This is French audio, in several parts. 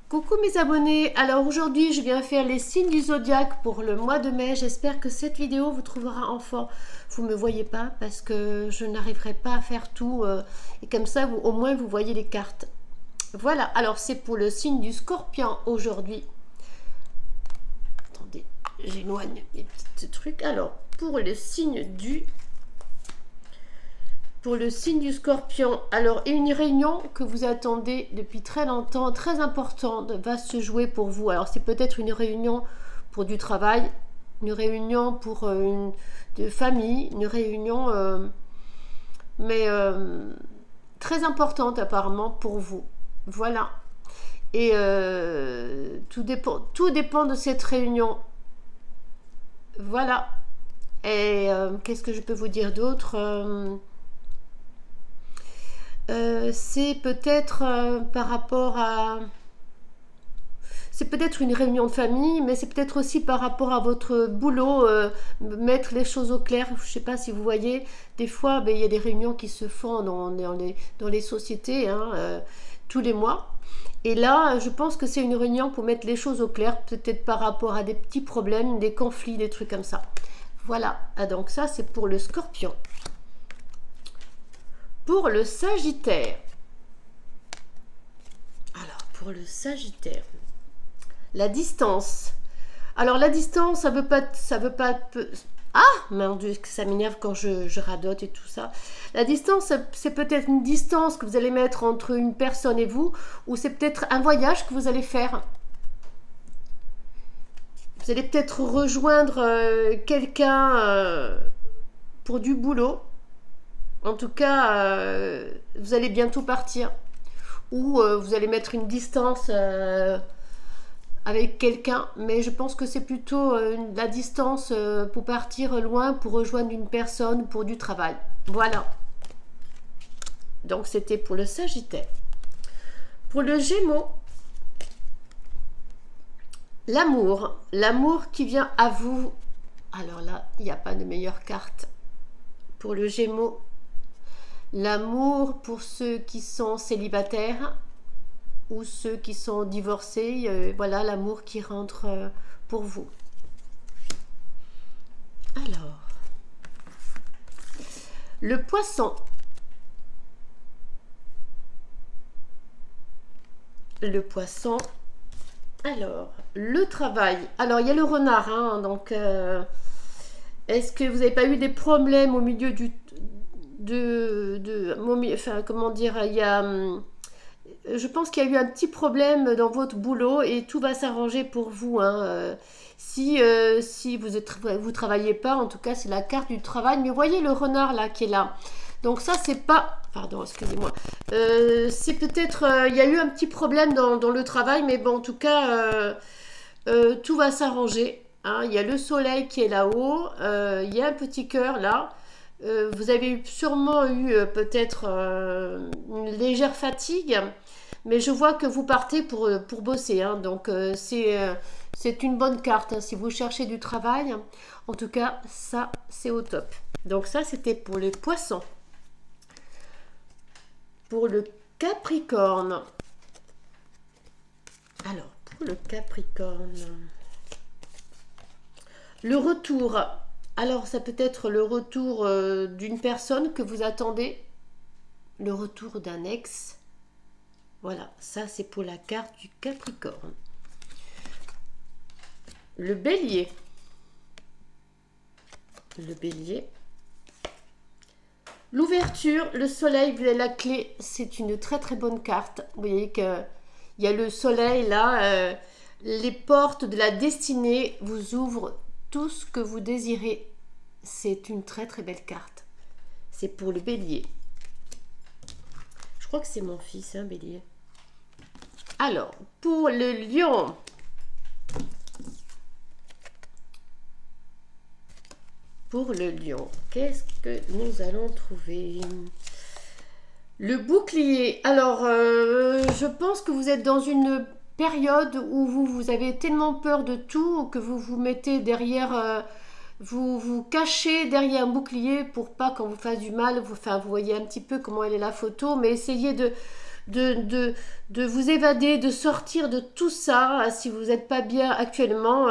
Coucou mes abonnés, alors aujourd'hui je viens faire les signes du zodiaque pour le mois de mai. J'espère que cette vidéo vous trouvera enfant. Vous ne me voyez pas parce que je n'arriverai pas à faire tout et comme ça au moins vous voyez les cartes. Voilà, alors c'est pour le signe du Scorpion aujourd'hui. Attendez, j'éloigne mes petits trucs. Alors pour le signe du Scorpion, alors une réunion que vous attendez depuis très longtemps, très importante, va se jouer pour vous. Alors c'est peut-être une réunion pour du travail, une réunion pour de famille, une réunion très importante apparemment pour vous. Voilà. Et tout dépend de cette réunion. Voilà. Et qu'est-ce que je peux vous dire d'autre c'est peut-être par rapport à... C'est peut-être une réunion de famille, mais c'est peut-être aussi par rapport à votre boulot, mettre les choses au clair. Je ne sais pas si vous voyez, des fois, il y a des réunions qui se font dans les sociétés, hein, tous les mois. Et là, je pense que c'est une réunion pour mettre les choses au clair, peut-être par rapport à des petits problèmes, des conflits, des trucs comme ça. Voilà, donc ça, c'est pour le Scorpion. Pour le Sagittaire, alors pour le Sagittaire, la distance. Alors la distance, ça veut pas, ah, mon Dieu, que ça m'énerve quand je radote et tout ça. La distance, c'est peut-être une distance que vous allez mettre entre une personne et vous, ou c'est peut-être un voyage que vous allez faire. Vous allez peut-être rejoindre quelqu'un pour du boulot. En tout cas, vous allez bientôt partir. Ou vous allez mettre une distance avec quelqu'un. Mais je pense que c'est plutôt la distance pour partir loin, pour rejoindre une personne, pour du travail. Voilà. Donc c'était pour le Sagittaire. Pour le Gémeaux, l'amour. L'amour qui vient à vous. Alors là, il n'y a pas de meilleure carte. Pour le Gémeaux, l'amour pour ceux qui sont célibataires ou ceux qui sont divorcés, voilà l'amour qui rentre pour vous. Alors, le Poisson. Le Poisson. Alors, le travail. Alors, il y a le Renard, hein, donc est-ce que vous n'avez pas eu des problèmes au milieu du... enfin, comment dire, il y a... Je pense qu'il y a eu un petit problème dans votre boulot et tout va s'arranger pour vous. Hein. Si vous travaillez pas, en tout cas, c'est la carte du travail. Mais voyez le renard là qui est là. Donc ça, c'est pas... Pardon, excusez-moi. C'est peut-être... il y a eu un petit problème dans le travail, mais bon, en tout cas, tout va s'arranger. Hein. Il y a le soleil qui est là-haut. Il y a un petit cœur là. Vous avez sûrement eu peut-être une légère fatigue, mais je vois que vous partez pour bosser, hein, donc c'est une bonne carte hein, si vous cherchez du travail. En tout cas, ça c'est au top. Donc ça c'était pour les Poissons. Pour le Capricorne. Alors, pour le Capricorne, le retour. Alors, ça peut être le retour d'une personne que vous attendez, le retour d'un ex. Voilà, ça c'est pour la carte du Capricorne. Le Bélier. Le Bélier. L'ouverture, le soleil, vous avez la clé, c'est une très très bonne carte. Vous voyez qu'il y a le soleil là, les portes de la destinée vous ouvrent tout ce que vous désirez. C'est une très très belle carte. C'est pour le Bélier. Je crois que c'est mon fils, hein, Bélier. Alors, pour le Lion. Pour le Lion, qu'est-ce que nous allons trouver? Le Bouclier. Alors, je pense que vous êtes dans une période où vous avez tellement peur de tout que vous vous mettez derrière... vous vous cachez derrière un bouclier pour pas qu'on vous fasse du mal. Enfin, vous voyez un petit peu comment elle est la photo, mais essayez de vous évader, de sortir de tout ça, si vous n'êtes pas bien actuellement.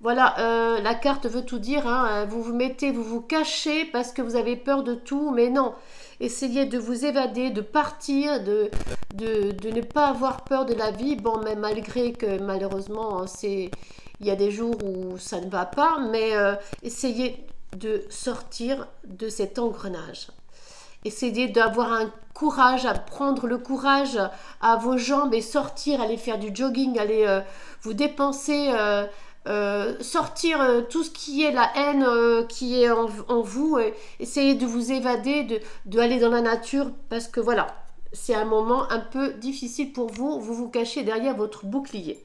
Voilà, la carte veut tout dire, hein, vous vous mettez, vous vous cachez parce que vous avez peur de tout, mais non. Essayez de vous évader, de partir, de ne pas avoir peur de la vie. Bon, mais malgré que malheureusement, il y a des jours où ça ne va pas, mais essayez de sortir de cet engrenage. Essayez d'avoir un courage, à prendre le courage à vos jambes et sortir, aller faire du jogging, aller vous dépenser, sortir tout ce qui est la haine qui est en vous. Essayez de vous évader, de aller dans la nature parce que voilà, c'est un moment un peu difficile pour vous. Vous vous cachez derrière votre bouclier.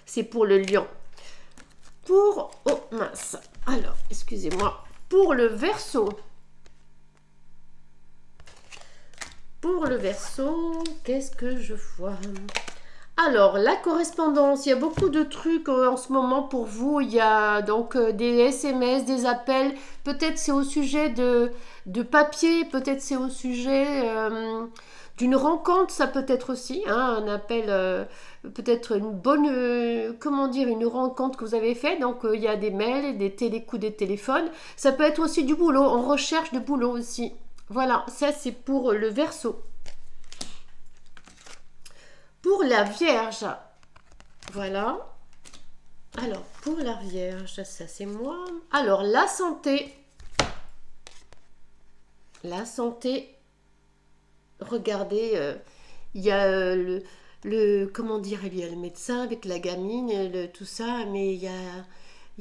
C'est pour le lion. Oh mince. Alors, excusez-moi. Pour le Verseau. Pour le Verseau, qu'est-ce que je vois? Alors, la correspondance, il y a beaucoup de trucs en ce moment pour vous. Il y a donc des SMS, des appels. Peut-être c'est au sujet de papier, peut-être c'est au sujet d'une rencontre, ça peut être aussi, hein, un appel, peut-être une bonne, comment dire, une rencontre que vous avez faite. Donc, il y a des mails, des télécoups, des téléphones. Ça peut être aussi du boulot, en recherche de boulot aussi. Voilà, ça c'est pour le Verseau. Pour la Vierge, voilà. Alors, pour la Vierge, ça c'est moi. Alors, la santé. La santé, regardez, il y a comment dire, il y a le médecin avec la gamine, tout ça, mais il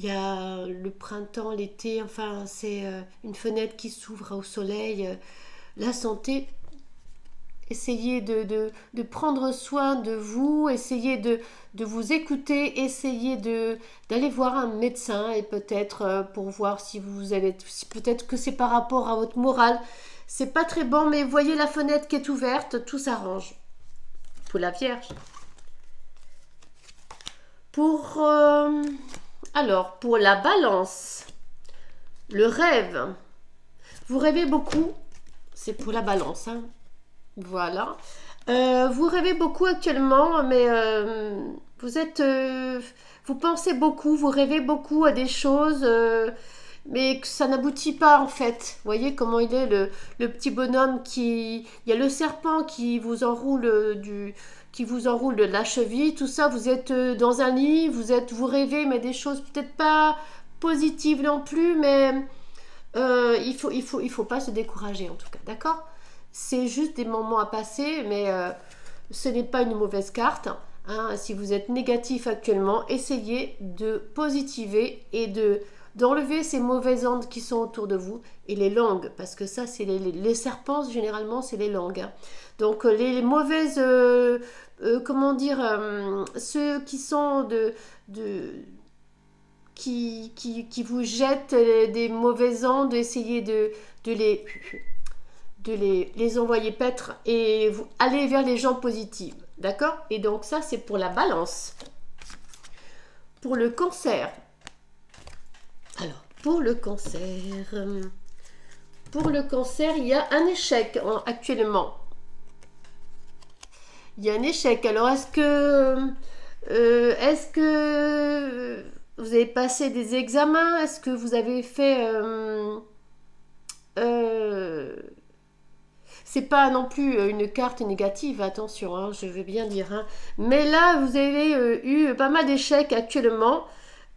y a le printemps, l'été, enfin, c'est une fenêtre qui s'ouvre au soleil. La santé, essayez de prendre soin de vous, essayez de vous écouter, essayez d'aller voir un médecin et peut-être pour voir si vous avez, peut-être que c'est par rapport à votre morale. C'est pas très bon, mais voyez la fenêtre qui est ouverte, tout s'arrange. Pour la Vierge. Alors, pour la Balance, le rêve. Vous rêvez beaucoup, c'est pour la Balance, hein. Voilà. Vous rêvez beaucoup actuellement, mais vous pensez beaucoup, vous rêvez beaucoup à des choses, mais que ça n'aboutit pas en fait. Vous voyez comment il est le petit bonhomme il y a le serpent qui vous enroule de la cheville, tout ça. Vous êtes dans un lit, vous rêvez, mais des choses peut-être pas positives non plus, mais il faut pas se décourager en tout cas, d'accord? C'est juste des moments à passer, mais ce n'est pas une mauvaise carte. Hein. Si vous êtes négatif actuellement, essayez de positiver et d'enlever ces mauvaises ondes qui sont autour de vous et les langues, parce que ça, c'est les serpents, généralement, c'est les langues. Hein. Donc, les mauvaises, comment dire, ceux qui sont qui vous jettent des mauvaises ondes, essayez de les envoyer paître et vous allez vers les gens positifs, d'accord? Et donc ça, c'est pour la Balance. Pour le Cancer. Alors, pour le Cancer, il y a un échec actuellement. Il y a un échec. Alors, est-ce que vous avez passé des examens? Est-ce que vous avez fait... c'est pas non plus une carte négative, attention, hein, je veux bien dire. Hein. Mais là, vous avez eu pas mal d'échecs actuellement.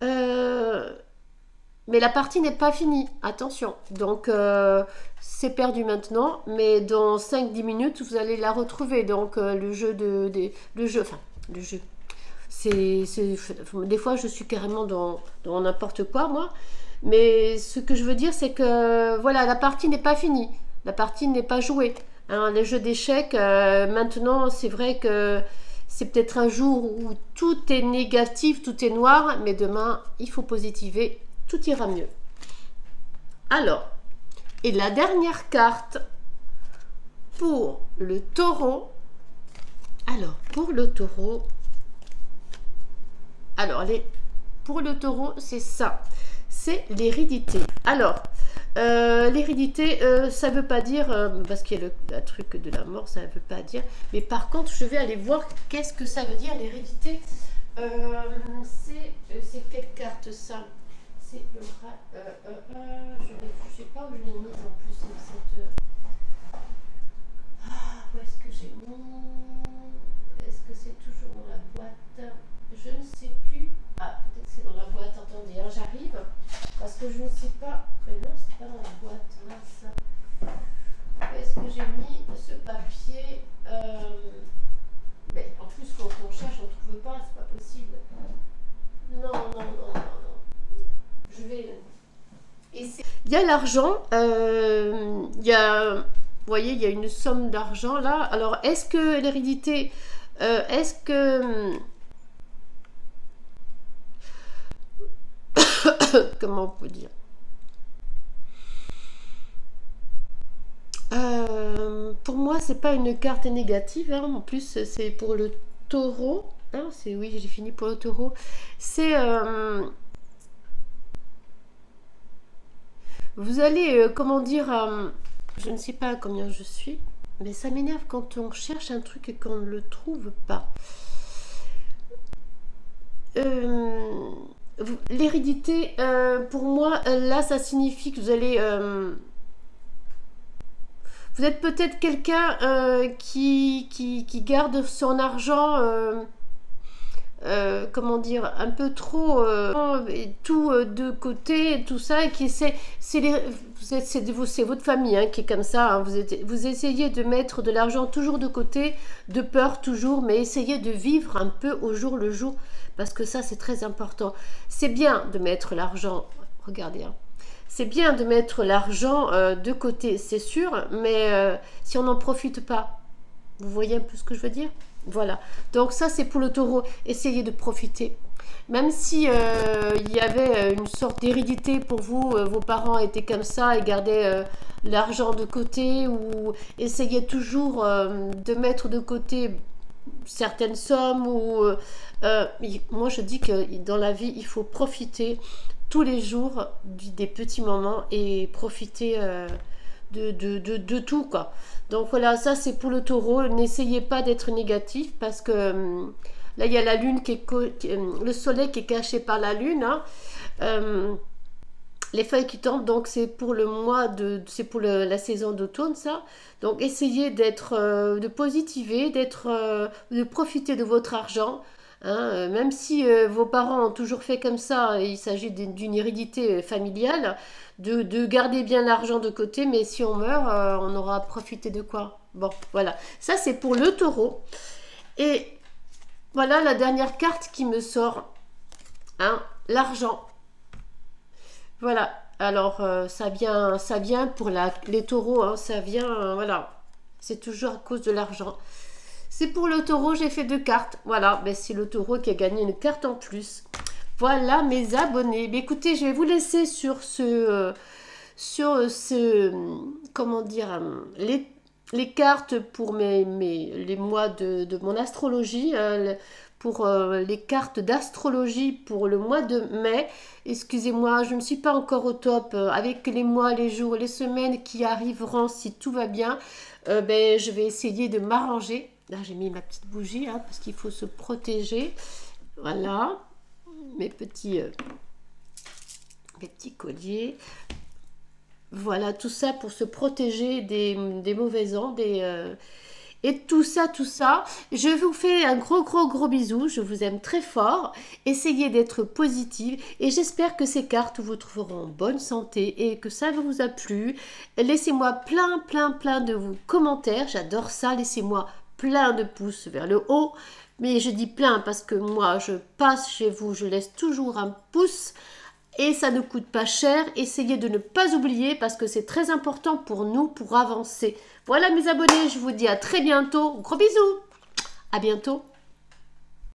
Mais la partie n'est pas finie, attention. Donc, c'est perdu maintenant. Mais dans 5-10 minutes, vous allez la retrouver. Donc, le jeu. Des fois, je suis carrément dans n'importe quoi, moi. Mais ce que je veux dire, c'est que, voilà, la partie n'est pas finie. La partie n'est pas jouée. Hein, les jeux d'échecs, maintenant, c'est vrai que c'est peut-être un jour où tout est négatif, tout est noir, mais demain, il faut positiver, tout ira mieux. Alors, et la dernière carte pour le Taureau. Alors, pour le Taureau, pour le Taureau, c'est ça. C'est l'hérédité. Alors, L'hérédité, ça veut pas dire, parce qu'il y a le truc de la mort, ça veut pas dire. Mais par contre, je vais aller voir qu'est-ce que ça veut dire l'hérédité. C'est quelle carte ça? C'est le je sais pas où je l'ai mise en plus. Cette, où est-ce que j'ai mis? Est-ce que c'est toujours dans la boîte? Je ne sais plus. Ah, peut-être que c'est dans la boîte. Attendez, hein, j'arrive. Parce que je ne sais pas. Mais non, c'est pas dans la boîte. Mince. Où est-ce que j'ai mis ce papier? Mais en plus, quand on cherche, on ne trouve pas. C'est pas possible. Non, non, non, non, non. Je vais. Il y a l'argent. Il y a. Vous voyez, il y a une somme d'argent là. Alors, est-ce que l'hérédité. Est-ce que. Comment on peut dire? Pour moi, c'est pas une carte négative. Hein. En plus, c'est pour le taureau. Hein, oui, j'ai fini pour le taureau. C'est. Vous allez, comment dire. Je ne sais pas à combien je suis. Mais ça m'énerve quand on cherche un truc et qu'on ne le trouve pas. L'hérédité, pour moi, là, ça signifie que vous allez... vous êtes peut-être quelqu'un qui garde son argent, comment dire, un peu trop, tout de côté, tout ça, et qui essaie... C'est votre famille hein, qui est comme ça. Hein, vous essayez de mettre de l'argent toujours de côté, de peur toujours, mais essayez de vivre un peu au jour le jour. Parce que ça, c'est très important. C'est bien de mettre l'argent, regardez, hein, c'est bien de mettre l'argent de côté, c'est sûr, mais si on n'en profite pas, vous voyez un peu ce que je veux dire? Voilà. Donc ça, c'est pour le taureau. Essayez de profiter. Même si il y avait une sorte d'hérédité pour vous, vos parents étaient comme ça et gardaient l'argent de côté, ou essayez toujours de mettre de côté certaines sommes, ou moi je dis que dans la vie il faut profiter tous les jours des petits moments et profiter de tout quoi. Donc voilà, ça c'est pour le taureau. N'essayez pas d'être négatif parce que là il y a la lune le soleil qui est caché par la lune hein. Les feuilles qui tombent, donc c'est pour le mois c'est pour la saison d'automne ça. Donc essayez de positiver, de profiter de votre argent. Hein, même si vos parents ont toujours fait comme ça, il s'agit d'une hérédité familiale, de garder bien l'argent de côté, mais si on meurt, on aura profité de quoi? Bon, voilà. Ça c'est pour le taureau. Et voilà la dernière carte qui me sort. Hein, l'argent. Voilà, alors ça vient pour les taureaux, hein, ça vient, voilà, c'est toujours à cause de l'argent. C'est pour le taureau, j'ai fait 2 cartes, voilà, ben, c'est le taureau qui a gagné une carte en plus. Voilà mes abonnés. Mais écoutez, je vais vous laisser sur comment dire, les cartes pour les mois de mon astrologie, pour les cartes d'astrologie pour le mois de mai. Excusez-moi, je ne suis pas encore au top avec les mois, les jours, les semaines qui arriveront si tout va bien. Ben, je vais essayer de m'arranger. Là, j'ai mis ma petite bougie hein, parce qu'il faut se protéger. Voilà, mes petits colliers. Voilà, tout ça pour se protéger des mauvais ondes et tout ça. Je vous fais un gros bisou. Je vous aime très fort. Essayez d'être positive et j'espère que ces cartes vous trouveront en bonne santé et que ça vous a plu. Laissez-moi plein de vos commentaires. J'adore ça. Laissez-moi plein de pouces vers le haut. Mais je dis plein parce que moi, je passe chez vous. Je laisse toujours un pouce. Et ça ne coûte pas cher. Essayez de ne pas oublier parce que c'est très important pour nous, pour avancer. Voilà mes abonnés, je vous dis à très bientôt. Gros bisous. À bientôt.